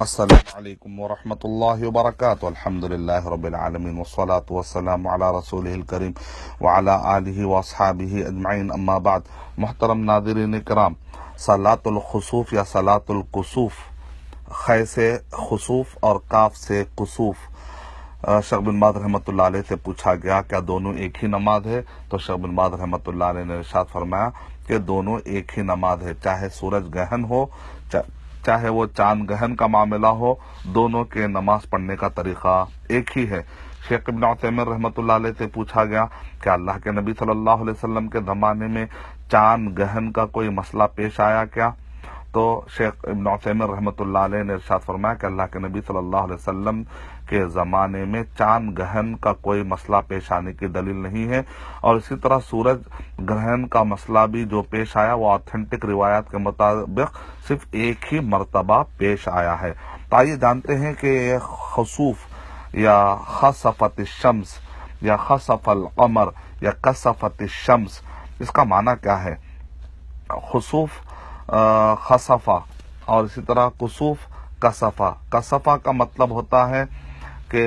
السلام علیکم ورحمۃ اللہ وبرکاتہ۔ الحمدللہ رب العالمین والصلاة والسلام علی رسولہ الکریم وعلی آلہ واصحابہ اجمعین، اما بعد۔ محترم ناظرین کرام، صلاۃ الخسوف یا صلاۃ الکسوف، خے سے خسوف اور کاف سے کسوف، شیخ بن باز رحمۃ اللہ علیہ سے پوچھا گیا کیا دونوں ایک ہی نماز ہے؟ تو شیخ بن باز رحمۃ اللہ علیہ نے ارشاد فرمایا کہ دونوں ایک ہی نماز ہے، چاہے سورج گہن ہو چاہے وہ چاند گہن کا معاملہ ہو، دونوں کے نماز پڑھنے کا طریقہ ایک ہی ہے۔ شیخ ابن عثیمین رحمۃ اللہ علیہ سے پوچھا گیا کہ اللہ کے نبی صلی اللہ علیہ وسلم کے زمانے میں چاند گہن کا کوئی مسئلہ پیش آیا کیا؟ تو شیخ ابن عثیمین رحمۃ اللہ علیہ نے ارشاد فرمایا کہ اللہ کے نبی صلی اللہ علیہ وسلم کے زمانے میں چاند گہن کا کوئی مسئلہ پیش آنے کی دلیل نہیں ہے، اور اسی طرح سورج گرہن کا مسئلہ بھی جو پیش آیا وہ آتھینٹک روایات کے مطابق صرف ایک ہی مرتبہ پیش آیا ہے۔ تو آئیے جانتے ہیں کہ یہ خسوف یا خسفت الشمس یا خسف القمر یا کسفت الشمس، اس کا معنی کیا ہے؟ خسوف خسفہ اور اسی طرح کسوف کسفہ۔ کسفہ کا مطلب ہوتا ہے کہ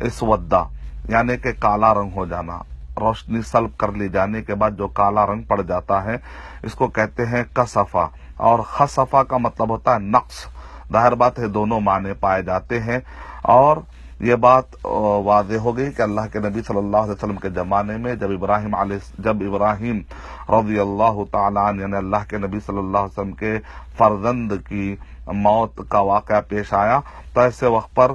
اسودہ، یعنی کہ کالا رنگ ہو جانا، روشنی سلب کر لی جانے کے بعد جو کالا رنگ پڑ جاتا ہے، اس کو کہتے ہیں کسفہ۔ اور خسفہ کا مطلب ہوتا ہے نقص۔ ظاہر بات ہے دونوں معنی پائے جاتے ہیں، اور یہ بات واضح ہو گئی کہ اللہ کے نبی صلی اللہ علیہ وسلم کے زمانے میں جب ابراہیم رضی اللہ تعالیٰ عنہ یعنی اللہ کے نبی صلی اللہ علیہ وسلم کے فرزند کی موت کا واقعہ پیش آیا، تو ایسے وقت پر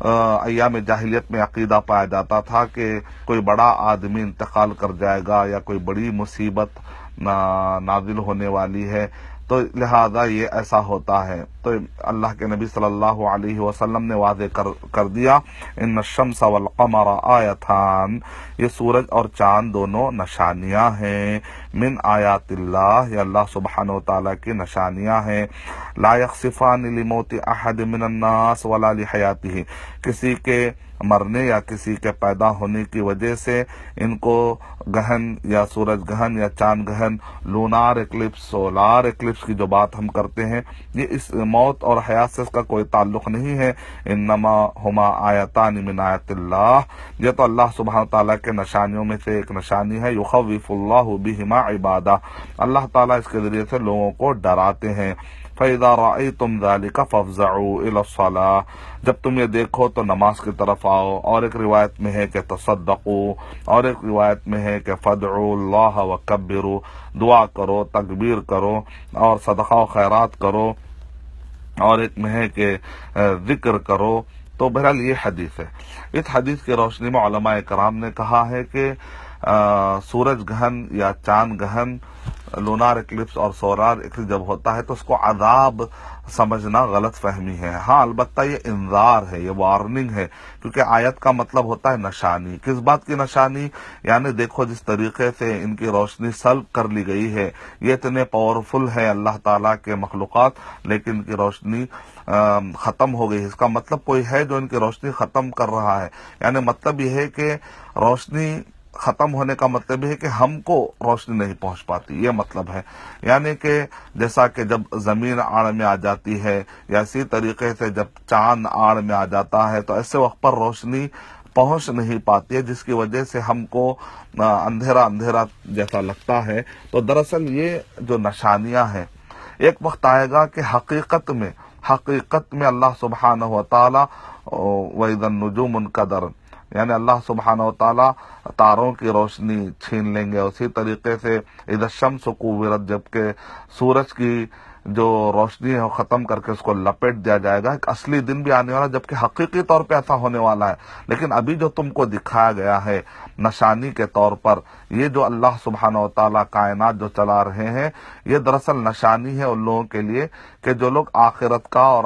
ایام جاہلیت میں عقیدہ پایا جاتا تھا کہ کوئی بڑا آدمی انتقال کر جائے گا یا کوئی بڑی مصیبت نازل ہونے والی ہے، تو لہذا یہ ایسا ہوتا ہے۔ تو اللہ کے نبی صلی اللہ علیہ وسلم نے واضح کر دیا، ان الشمس والقمر آیتان، یہ سورج اور چاند دونوں نشانیاں ہیں، من آیات اللہ، یہ اللہ سبحانہ و تعالیٰ کی نشانیاں ہیں، لا یخسفان لموت احد من الناس ولا لحیاتہ، کسی کے مرنے یا کسی کے پیدا ہونے کی وجہ سے ان کو گہن یا سورج گہن یا چاند گہن، لونار ایکلپس، سولار ایکلپس کی جو بات ہم کرتے ہیں، یہ اس موت اور حیات سے اس کا کوئی تعلق نہیں ہے۔ انما ہما آیتان من آیات اللہ، یہ تو اللہ سبحانہ تعالیٰ کے نشانیوں میں سے ایک نشانی ہے، یخوف اللہ بہما عبادہ، اللہ تعالیٰ اس کے ذریعے سے لوگوں کو ڈراتے ہیں۔ فَإِذَا رَأَيْتُمْ ذَلِكَ فَافْزَعُوا إِلَى الصَّلَاةِ، جب تم یہ دیکھو تو نماز کی طرف آؤ، اور ایک روایت میں ہے کہ تصدقوا، اور ایک روایت میں ہے کہ فَادْعُوا اللَّهَ وَكَبِّرُوا، دعا کرو، تکبیر کرو اور صدقہ و خیرات کرو، اور ایک میں ہے کہ ذکر کرو۔ تو بہرحال یہ حدیث ہے۔ اس حدیث کی روشنی میں علماء کرام نے کہا ہے کہ سورج گہن یا چاند گہن، لونار ایکلپس اور سولار ایکلپس جب ہوتا ہے تو اس کو عذاب سمجھنا غلط فہمی ہے۔ ہاں البتہ یہ انذار ہے، یہ وارننگ ہے، کیونکہ آیت کا مطلب ہوتا ہے نشانی۔ کس بات کی نشانی؟ یعنی دیکھو جس طریقے سے ان کی روشنی سلب کر لی گئی ہے، یہ اتنے پاورفل ہے اللہ تعالیٰ کے مخلوقات، لیکن ان کی روشنی ختم ہو گئی۔ اس کا مطلب کوئی ہے جو ان کی روشنی ختم کر رہا ہے، یعنی مطلب یہ ہے کہ روشنی ختم ہونے کا مطلب یہ ہے کہ ہم کو روشنی نہیں پہنچ پاتی، یہ مطلب ہے۔ یعنی کہ جیسا کہ جب زمین آڑ میں آ جاتی ہے، یا اسی طریقے سے جب چاند آڑ میں آ جاتا ہے، تو ایسے وقت پر روشنی پہنچ نہیں پاتی ہے، جس کی وجہ سے ہم کو اندھیرا اندھیرا جیسا لگتا ہے۔ تو دراصل یہ جو نشانیاں ہیں، ایک وقت آئے گا کہ حقیقت میں اللہ سبحانہ و تعالیٰ وَإِذَا النُّجُومُ انْكَدَرَتْ، یعنی اللہ سبحانہ و تعالیٰ تاروں کی روشنی چھین لیں گے۔ اسی طریقے سے اذا الشمس کورت، جبکہ سورج کی جو روشنی ہے وہ ختم کر کے اس کو لپیٹ دیا جائے گا۔ ایک اصلی دن بھی آنے والا جبکہ حقیقی طور پہ ایسا ہونے والا ہے، لیکن ابھی جو تم کو دکھایا گیا ہے نشانی کے طور پر، یہ جو اللہ سبحانہ و تعالیٰ کائنات جو چلا رہے ہیں، یہ دراصل نشانی ہے ان لوگوں کے لیے کہ جو لوگ آخرت کا، اور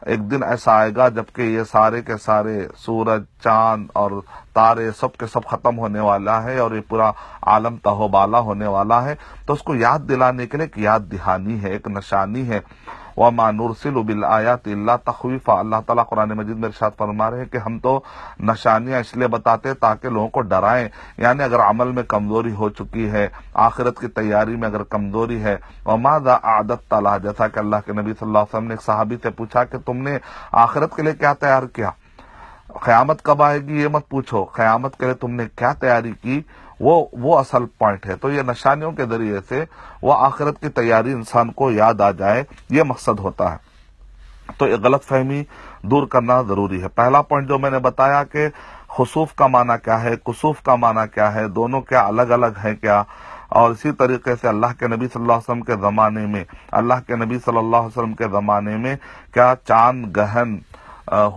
ایک دن ایسا آئے گا جبکہ یہ سارے کے سارے سورج، چاند اور تارے سب کے سب ختم ہونے والا ہے اور یہ پورا عالم تہوبالا ہونے والا ہے، تو اس کو یاد دلانے کے لیے ایک یاد دہانی ہے، ایک نشانی ہے۔ وَمَا نُرْسِلُ بِالْآيَاتِ إِلَّا تَخْوِيفًا، اللہ تعالیٰ قرآن مجید میں ارشاد فرما رہے ہیں کہ ہم تو نشانیاں اس لیے بتاتے ہیں تاکہ لوگوں کو ڈرائیں، یعنی اگر عمل میں کمزوری ہو چکی ہے، آخرت کی تیاری میں اگر کمزوری ہے، وَمَاذَا أَعْدَدتَّ لَهَا، جیسا کہ اللہ کے نبی صلی اللہ علیہ وسلم نے ایک صحابی سے پوچھا کہ تم نے آخرت کے لیے کیا تیار کیا، قیامت کب آئے گی یہ مت پوچھو، قیامت کے لیے تم نے کیا تیاری کی، وہ اصل پوائنٹ ہے۔ تو یہ نشانیوں کے ذریعے سے وہ آخرت کی تیاری انسان کو یاد آ جائے، یہ مقصد ہوتا ہے۔ تو یہ غلط فہمی دور کرنا ضروری ہے۔ پہلا پوائنٹ جو میں نے بتایا کہ خسوف کا معنی کیا ہے، کسوف کا معنی کیا ہے، دونوں کیا الگ الگ ہیں کیا، اور اسی طریقے سے اللہ کے نبی صلی اللہ علیہ وسلم کے زمانے میں، اللہ کے نبی صلی اللہ علیہ وسلم کے زمانے میں کیا چاند گہن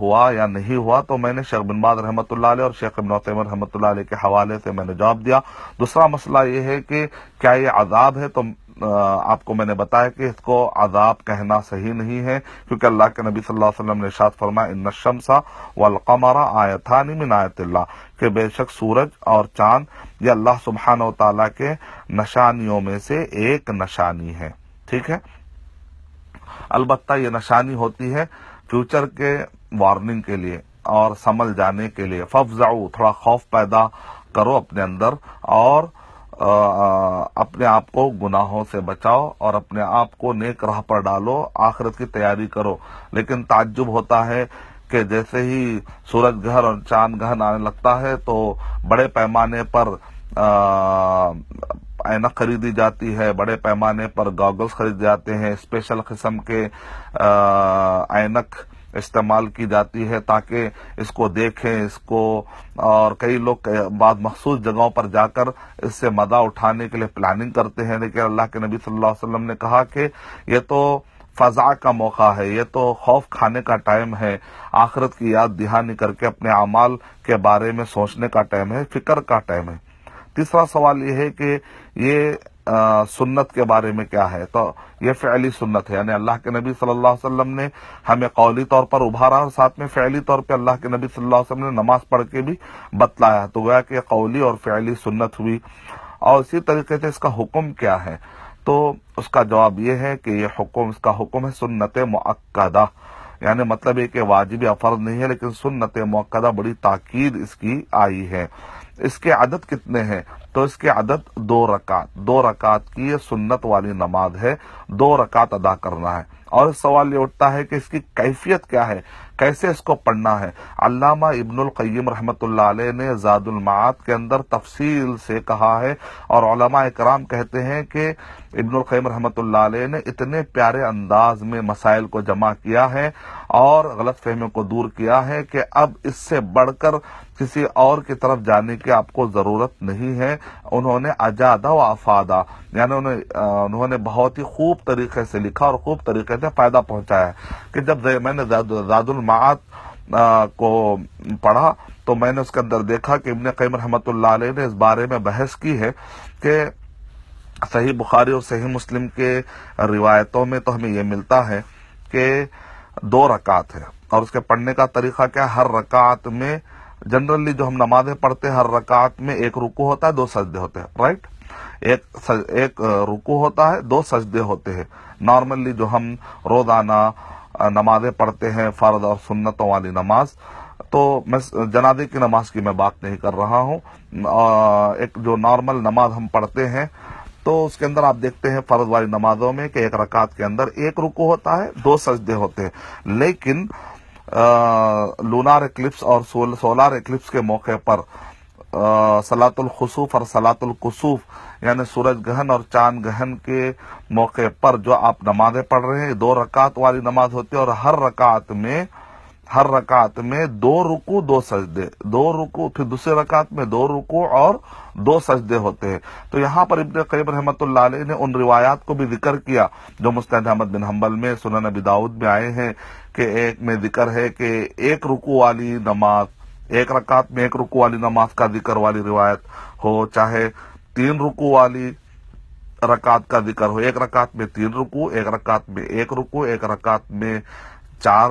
ہوا یا نہیں ہوا، تو میں نے شیخ بن باز رحمۃ اللہ علیہ اور شیخ ابن عثیمین رحمۃ اللہ علیہ کے حوالے سے میں نے جواب دیا۔ دوسرا مسئلہ یہ ہے کہ کیا یہ عذاب ہے، تو آپ کو میں نے بتایا کہ اس کو عذاب کہنا صحیح نہیں ہے، کیونکہ اللہ کے نبی صلی اللہ علیہ وسلم نے ارشاد فرمایا ان الشمس والقمر آیتان من آیات اللہ، کہ بے شک سورج اور چاند یہ اللہ سبحانہ و تعالیٰ کے نشانیوں میں سے ایک نشانی ہے۔ ٹھیک ہے، البتہ یہ نشانی ہوتی ہے فیوچر کے وارننگ کے لیے اور سنبھل جانے کے لیے۔ فَافْزَعُوا، تھوڑا خوف پیدا کرو اپنے اندر، اور اپنے آپ کو گناہوں سے بچاؤ اور اپنے آپ کو نیک راہ پر ڈالو، آخرت کی تیاری کرو۔ لیکن تعجب ہوتا ہے کہ جیسے ہی سورج گہر اور چاند گہن آنے لگتا ہے تو بڑے پیمانے پر اینک خریدی جاتی ہے، بڑے پیمانے پر گاگلز خرید جاتے ہیں، اسپیشل قسم کے اینک استعمال کی جاتی ہے تاکہ اس کو دیکھیں، اس کو، اور کئی لوگ بعض مخصوص جگہوں پر جا کر اس سے مزہ اٹھانے کے لیے پلاننگ کرتے ہیں۔ لیکن اللہ کے نبی صلی اللہ علیہ وسلم نے کہا کہ یہ تو فضا کا موقع ہے، یہ تو خوف کھانے کا ٹائم ہے، آخرت کی یاد دہانی کر کے اپنے اعمال کے بارے میں سوچنے کا ٹائم ہے، فکر کا ٹائم ہے۔ تیسرا سوال یہ ہے کہ یہ سنت کے بارے میں کیا ہے، تو یہ فعلی سنت ہے، یعنی اللہ کے نبی صلی اللہ علیہ وسلم نے ہمیں قولی طور پر ابھارا اور ساتھ میں فعلی طور پہ اللہ کے نبی صلی اللہ علیہ وسلم نے نماز پڑھ کے بھی بتلایا، تو گویا کہ قولی اور فعلی سنت ہوئی۔ اور اسی طریقے سے اس کا حکم کیا ہے، تو اس کا جواب یہ ہے کہ یہ حکم، اس کا حکم ہے سنت مؤکدہ، یعنی مطلب یہ کہ واجب یا فرض نہیں ہے، لیکن سنت مؤکدہ بڑی تاکید اس کی آئی ہے۔ اس کے عدد کتنے ہیں، تو اس کے عدد 2 رکعت، 2 رکعت کی یہ سنت والی نماز ہے، 2 رکعت ادا کرنا ہے۔ اور سوال یہ اٹھتا ہے کہ اس کی کیفیت کیا ہے، کیسے اس کو پڑھنا ہے۔ علامہ ابن القیم رحمۃ اللہ علیہ نے زاد المعاد کے اندر تفصیل سے کہا ہے، اور علماء اکرام کہتے ہیں کہ ابن القیم رحمۃ اللہ علیہ نے اتنے پیارے انداز میں مسائل کو جمع کیا ہے اور غلط فہمیوں کو دور کیا ہے کہ اب اس سے بڑھ کر کسی اور کی طرف جانے کی آپ کو ضرورت نہیں ہے۔ انہوں نے اجادہ و افادہ، یعنی انہوں نے بہت ہی خوب طریقے سے لکھا اور خوب طریقے سے فائدہ پہنچایا ہے کہ جب میں نے زاد المعاد کو پڑھا تو میں نے اس کے اندر دیکھا کہ ابن قیم رحمۃ اللہ علیہ نے اس بارے میں بحث کی ہے کہ صحیح بخاری اور صحیح مسلم کے روایتوں میں تو ہمیں یہ ملتا ہے کہ 2 رکعت ہے، اور اس کے پڑھنے کا طریقہ کیا ہے، ہر رکعت میں جنرلی جو ہم نمازیں پڑھتے ہیں ہر رکعت میں 1 رکوع ہوتا ہے، 2 سجدے ہوتے ہیں، رائٹ، ایک رکوع ہوتا ہے، 2 سجدے ہوتے ہیں۔ نارملی جو ہم روزانہ نمازیں پڑھتے ہیں فرض اور سنتوں والی نماز، تو میں جنازے کی نماز کی میں بات نہیں کر رہا ہوں، ایک جو نارمل نماز ہم پڑھتے ہیں تو اس کے اندر آپ دیکھتے ہیں فرض والی نمازوں میں کہ 1 رکعت کے اندر 1 رکوع ہوتا ہے، 2 سجدے ہوتے ہیں۔ لیکن لونار ایکلپس اور سولار ایکلپس کے موقع پر صلاۃ الخسوف اور صلاۃ الکسوف، یعنی سورج گہن اور چاند گہن کے موقع پر جو آپ نمازیں پڑھ رہے ہیں 2 رکعت والی نماز ہوتی ہے، اور ہر رکعت میں 2 رکوع 2 سجدے، 2 رکوع، پھر دوسرے رکعت میں 2 رکوع اور 2 سجدے ہوتے ہیں۔ تو یہاں پر ابن قیم رحمۃ اللہ علیہ نے ان روایات کو بھی ذکر کیا جو مسند احمد بن حنبل میں، سنن ابی داؤد میں آئے ہیں، کہ ایک میں ذکر ہے کہ 1 رکوع والی نماز، 1 رکعت میں 1 رکوع والی نماز کا ذکر والی روایت ہو، چاہے 3 رکوع والی رکعت کا ذکر ہو، 1 رکعت میں 3 رکوع، 1 رکعت میں 1 رکوع، 1 رکعت میں 4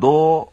2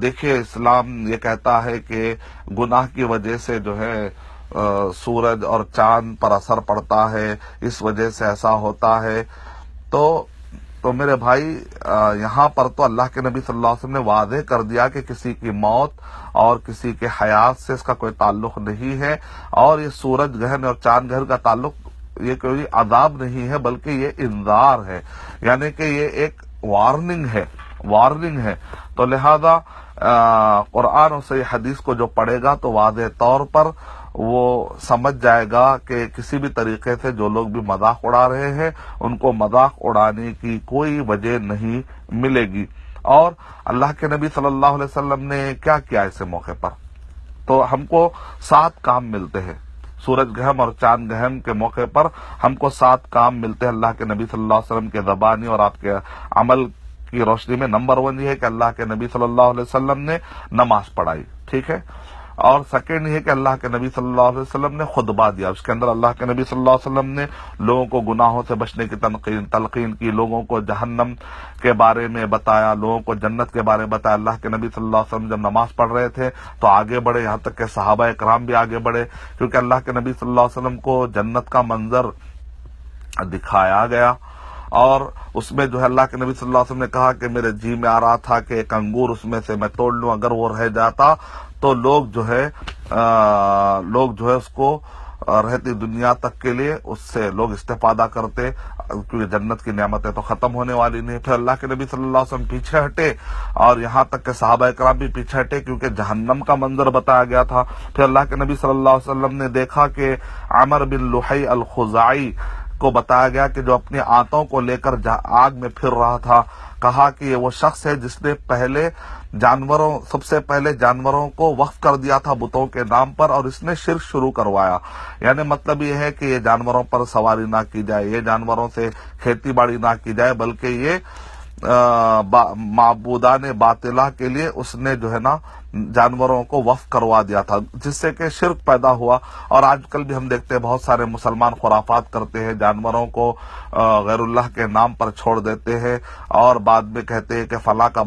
دیکھیے اسلام یہ کہتا ہے کہ گناہ کی وجہ سے جو ہے سورج اور چاند پر اثر پڑتا ہے، اس وجہ سے ایسا ہوتا ہے۔ تو میرے بھائی یہاں پر تو اللہ کے نبی صلی اللہ علیہ وسلم نے واضح کر دیا کہ کسی کی موت اور کسی کے حیات سے اس کا کوئی تعلق نہیں ہے، اور یہ سورج گرہن اور چاند گرہن کا تعلق یہ کوئی عذاب نہیں ہے بلکہ یہ انذار ہے، یعنی کہ یہ ایک وارننگ ہے۔ تو لہذا قرآن اور صحیح حدیث کو جو پڑھے گا تو واضح طور پر وہ سمجھ جائے گا کہ کسی بھی طریقے سے جو لوگ بھی مذاق اڑا رہے ہیں ان کو مذاق اڑانے کی کوئی وجہ نہیں ملے گی۔ اور اللہ کے نبی صلی اللہ علیہ وسلم نے کیا کیا ایسے موقع پر؟ تو ہم کو 7 کام ملتے ہیں، سورج گرہن اور چاند گرہن کے موقع پر ہم کو 7 کام ملتے ہیں اللہ کے نبی صلی اللہ علیہ وسلم کے زبانی اور آپ کے عمل کی روشنی میں۔ نمبر 1 یہ ہے کہ اللہ کے نبی صلی اللہ علیہ وسلم نے نماز پڑھائی، ٹھیک ہے، اور سیکنڈ یہ کہ اللہ کے نبی صلی اللہ علیہ وسلم نے خطبہ دیا، اس کے اندر اللہ کے نبی صلی اللہ علیہ وسلم نے لوگوں کو گناہوں سے بچنے کی تلقین کی، لوگوں کو جہنم کے بارے میں بتایا، لوگوں کو جنت کے بارے میں بتایا۔ اللہ کے نبی صلی اللہ علیہ وسلم جب نماز پڑھ رہے تھے تو آگے بڑھے، یہاں تک کہ صحابہ اکرام بھی آگے بڑھے، کیونکہ اللہ کے نبی صلی اللہ علیہ وسلم کو جنت کا منظر دکھایا گیا، اور اس میں جو ہے اللہ کے نبی صلی اللہ علیہ وسلم نے کہا کہ میرے جی میں آ رہا تھا کہ ایک انگور اس میں سے میں توڑ لوں، اگر وہ رہ جاتا تو لوگ جو ہے اس کو رہتی دنیا تک کے لیے اس سے لوگ استفادہ کرتے، کیونکہ جنت کی نعمتیں تو ختم ہونے والی نہیں۔ پھر اللہ کے نبی صلی اللہ علیہ وسلم پیچھے ہٹے، اور یہاں تک کہ صحابہ کرام بھی پیچھے ہٹے کیونکہ جہنم کا منظر بتایا گیا تھا۔ پھر اللہ کے نبی صلی اللہ علیہ وسلم نے دیکھا کہ عمر بن لحی الخزاعی کو بتایا گیا کہ جو اپنی آنتوں کو لے کر آگ میں پھر رہا تھا، کہا کہ یہ وہ شخص ہے جس نے سب سے پہلے جانوروں کو وقف کر دیا تھا بتوں کے نام پر، اور اس نے شرک شروع کروایا۔ یعنی مطلب یہ ہے کہ یہ جانوروں پر سواری نہ کی جائے، یہ جانوروں سے کھیتی باڑی نہ کی جائے، بلکہ یہ معبودان باطلہ کے لیے اس نے جو ہے نا جانوروں کو وقف کروا دیا تھا، جس سے کہ شرک پیدا ہوا۔ اور آج کل بھی ہم دیکھتے ہیں بہت سارے مسلمان خرافات کرتے ہیں، جانوروں کو غیر اللہ کے نام پر چھوڑ دیتے ہیں، اور بعد میں کہتے ہیں کہ فلاں کا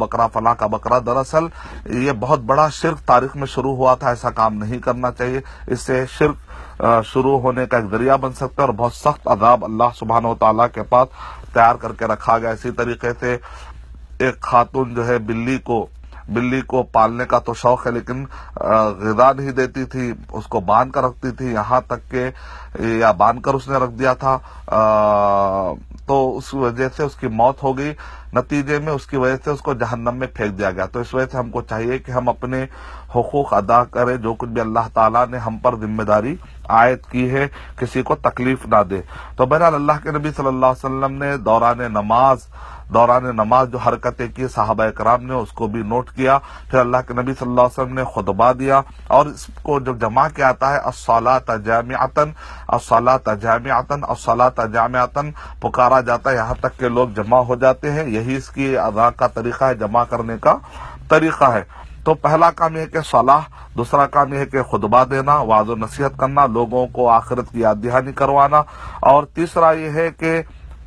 بکرا۔ دراصل یہ بہت بڑا شرک تاریخ میں شروع ہوا تھا، ایسا کام نہیں کرنا چاہیے، اس سے شرک شروع ہونے کا ایک ذریعہ بن سکتا ہے، اور بہت سخت عذاب اللہ سبحانہ و تعالیٰ کے پاس تیار کر کے رکھا گیا۔ اسی طریقے سے ایک خاتون جو ہے بلی کو پالنے کا تو شوق ہے، لیکن غذا نہیں دیتی تھی، اس کو باندھ کر رکھتی تھی، یہاں تک کہ یا باندھ کر اس نے رکھ دیا تھا، تو اس وجہ سے اس کی موت ہو گئی۔ نتیجے میں اس کی وجہ سے اس کو جہنم میں پھینک دیا گیا۔ تو اس وجہ سے ہم کو چاہیے کہ ہم اپنے حقوق ادا کریں، جو کچھ بھی اللہ تعالیٰ نے ہم پر ذمہ داری عائد کی ہے، کسی کو تکلیف نہ دے۔ تو بہرحال اللہ کے نبی صلی اللہ علیہ وسلم نے دوران نماز جو حرکتیں کی صحابہ کرام نے اس کو بھی نوٹ کیا۔ پھر اللہ کے نبی صلی اللہ علیہ وسلم نے خطبہ دیا، اور اس کو جو جمع کیا آتا ہے الصلاۃ جامعۃ، الصلاۃ جامعۃ، الصلاۃ جامعۃ پکارا جاتا ہے، یہاں تک کہ لوگ جمع ہو جاتے ہیں۔ یہی اس کی ادا کا طریقہ ہے، جمع کرنے کا طریقہ ہے۔ تو پہلا کام یہ ہے کہ صلاح، دوسرا کام یہ ہے کہ خطبہ دینا، وعظ و نصیحت کرنا، لوگوں کو آخرت کی یاد دہانی کروانا، اور تیسرا یہ ہے کہ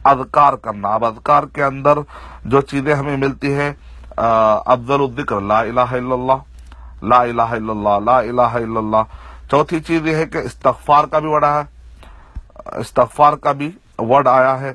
اذکار کرنا۔ اب اذکار کے اندر جو چیزیں ہمیں ملتی ہیں، افضل الذکر لا الہ الا اللہ، لا الہ الا اللہ، لا الہ الا اللہ۔ چوتھی چیز یہ ہے کہ استغفار کا بھی ورڈ آیا ہے،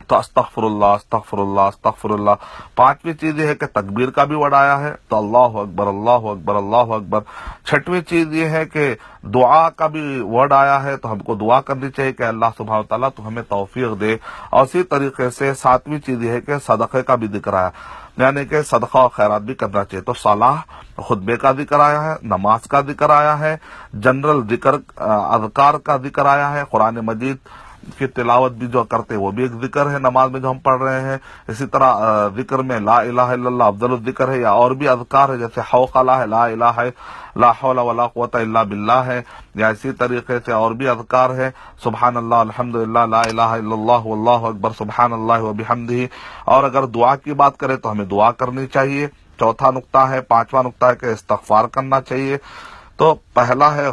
تو استغفر اللہ، استغفر اللہ، استغفر اللہ۔ پانچویں چیز یہ ہے کہ تکبیر کا بھی ورڈ آیا ہے، تو اللہ اکبر، اللہ اکبر، اللہ اکبر۔ چھٹویں چیز یہ ہے کہ دعا کا بھی ورڈ آیا ہے، تو ہم کو دعا کرنی چاہیے کہ اللہ سبحانہ تعالیٰ تو ہمیں توفیق دے۔ اور اسی طریقے سے ساتویں چیز یہ ہے کہ صدقے کا بھی ذکر آیا، یعنی کہ صدقہ و خیرات بھی کرنا چاہیے۔ تو صلاح، خطبے کا ذکر آیا ہے، نماز کا ذکر آیا ہے، جنرل ذکر اذکار کا ذکر آیا ہے، قرآن مجید کی تلاوت بھی جو کرتے وہ بھی ایک ذکر ہے نماز میں جو ہم پڑھ رہے ہیں۔ اسی طرح ذکر میں لا الہ الا اللہ افضل الذکر ہے، یا اور بھی اذکار ہے جیسے حوقلہ ہے، لا الہ لا حول ولا قوت الا باللہ ہے، یا اسی طریقے سے اور بھی اذکار ہے، سبحان اللہ، الحمدللہ، لا الہ الا اللہ، واللہ اکبر، سبحان اللہ وبحمدہ۔ اور اگر دعا کی بات کریں تو ہمیں دعا کرنی چاہیے۔ چوتھا نقطہ ہے، پانچواں نقطہ ہے کہ استغفار کرنا چاہیے۔ تو پہلا ہے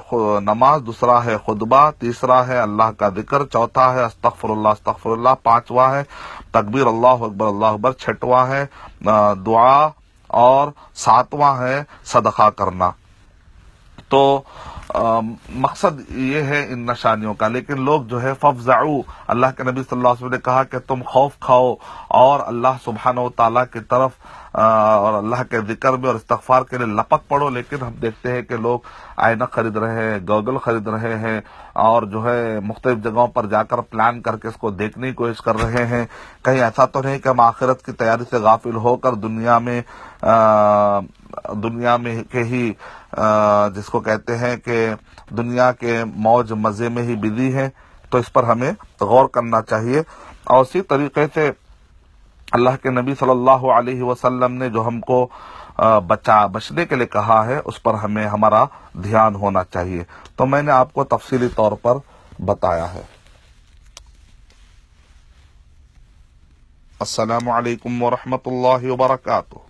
نماز، دوسرا ہے خطبہ، تیسرا ہے اللہ کا ذکر، چوتھا ہے استغفر اللہ، استغفر اللہ، پانچواں ہے تکبیر اللہ اکبر، اللہ اکبر، چھٹواں ہے دعا، اور 7واں ہے صدقہ کرنا۔ تو مقصد یہ ہے ان نشانیوں کا، لیکن لوگ جو ہے ففزعوا، اللہ کے نبی صلی اللہ علیہ وسلم نے کہا کہ تم خوف کھاؤ اور اللہ سبحانہ و تعالیٰ کی طرف اور اللہ کے ذکر میں اور استغفار کے لیے لپک پڑو۔ لیکن ہم دیکھتے ہیں کہ لوگ آئینہ خرید رہے ہیں، گوگل خرید رہے ہیں، اور جو ہے مختلف جگہوں پر جا کر پلان کر کے اس کو دیکھنے کی کوشش کر رہے ہیں۔ کہیں ایسا تو نہیں کہ ہم آخرت کی تیاری سے غافل ہو کر دنیا میں کے ہی جس کو کہتے ہیں کہ دنیا کے موج مزے میں ہی بزی ہیں۔ تو اس پر ہمیں غور کرنا چاہیے، اور اسی طریقے سے اللہ کے نبی صلی اللہ علیہ وسلم نے جو ہم کو بچنے کے لیے کہا ہے اس پر ہمیں ہمارا دھیان ہونا چاہیے۔ تو میں نے آپ کو تفصیلی طور پر بتایا ہے۔ السلام علیکم ورحمۃ اللہ وبرکاتہ۔